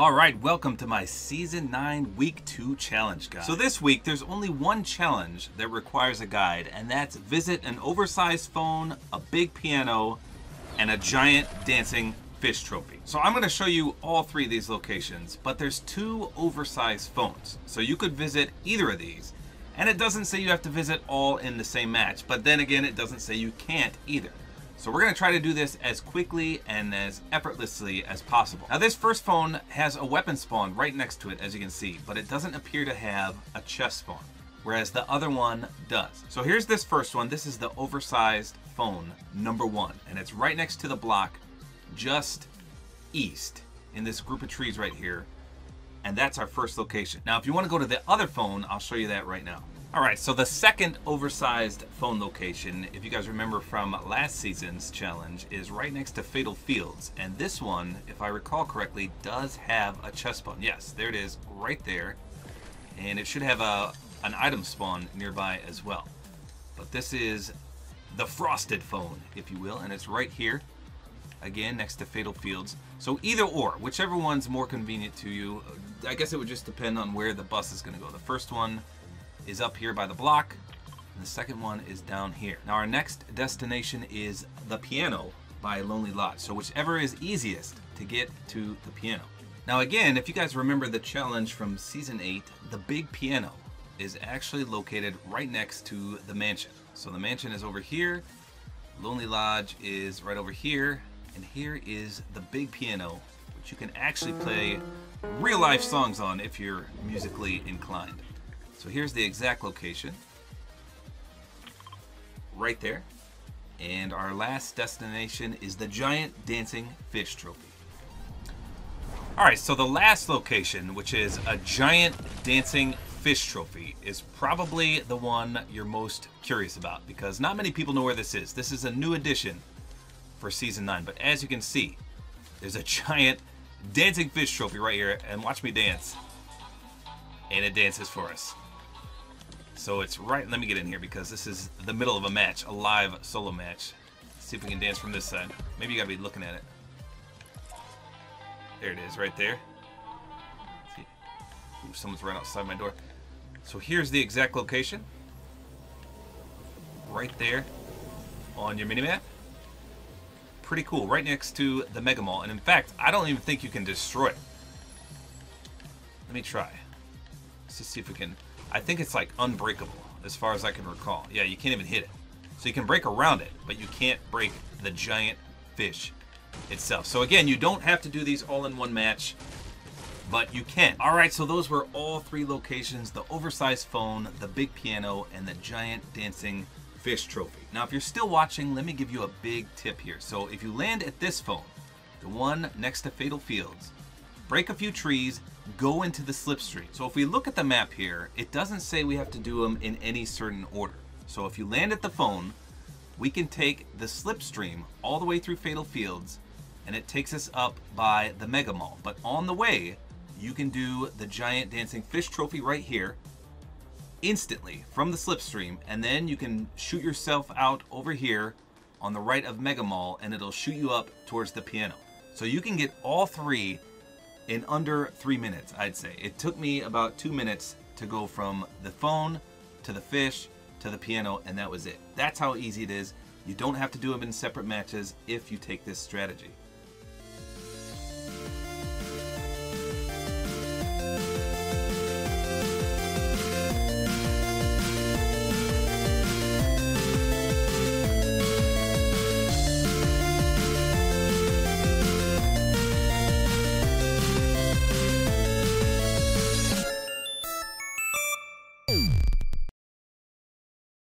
All right, welcome to my Season 9 Week 2 challenge guide. So this week, there's only one challenge that requires a guide, and that's visit an oversized phone, a big piano, and a giant dancing fish trophy. So I'm gonna show you all three of these locations, but there's two oversized phones. So you could visit either of these, and it doesn't say you have to visit all in the same match, but then again, it doesn't say you can't either. So we're gonna try to do this as quickly and as effortlessly as possible. Now this first phone has a weapon spawn right next to it, as you can see, but it doesn't appear to have a chest spawn, whereas the other one does. So here's this first one. This is the oversized phone number 1, and it's right next to the block just east in this group of trees right here, and that's our first location. Now if you want to go to the other phone, I'll show you that right now. All right, so the second oversized phone location, if you guys remember from last season's challenge, is right next to Fatal Fields. And this one, if I recall correctly, does have a chest spawn. Yes, there it is, right there. And it should have an item spawn nearby as well. But this is the frosted phone, if you will, and it's right here, again, next to Fatal Fields. So either or, whichever one's more convenient to you. I guess it would just depend on where the bus is gonna go. The first one is up here by the block, and the second one is down here. Now our next destination is the piano by Lonely Lodge, so whichever is easiest to get to the piano. Now again, if you guys remember the challenge from season 8, the big piano is actually located right next to the mansion. So the mansion is over here, Lonely Lodge is right over here, and here is the big piano, which you can actually play real life songs on if you're musically inclined. So here's the exact location, right there. And our last destination is the giant dancing fish trophy. All right, so the last location, which is a giant dancing fish trophy, is probably the one you're most curious about because not many people know where this is. This is a new addition for season 9, but as you can see, there's a giant dancing fish trophy right here, and watch me dance. And it dances for us. So it's right, let me get in here because this is the middle of a match, a live solo match. Let's see if we can dance from this side. Maybe you gotta be looking at it. There it is, right there. See? Ooh, someone's right outside my door. So here's the exact location. Right there on your minimap. Pretty cool, right next to the Mega Mall. And in fact, I don't even think you can destroy it. Let me try. Let's just see if we can. I think it's like unbreakable, as far as I can recall. Yeah, you can't even hit it. So you can break around it, but you can't break the giant fish itself. So again, you don't have to do these all in one match, but you can. All right, so those were all three locations: the oversized phone, the big piano, and the giant dancing fish trophy. Now, if you're still watching, let me give you a big tip here. So if you land at this phone, the one next to Fatal Fields, break a few trees, go into the slipstream. So if we look at the map here, it doesn't say we have to do them in any certain order. So if you land at the phone, we can take the slipstream all the way through Fatal Fields, and it takes us up by the Mega Mall. But on the way, you can do the giant dancing fish trophy right here instantly from the slipstream, and then you can shoot yourself out over here on the right of Mega Mall, and it'll shoot you up towards the piano. So you can get all three in under 3 minutes, I'd say. It took me about 2 minutes to go from the phone to the fish to the piano, and that was it. That's how easy it is. You don't have to do them in separate matches if you take this strategy.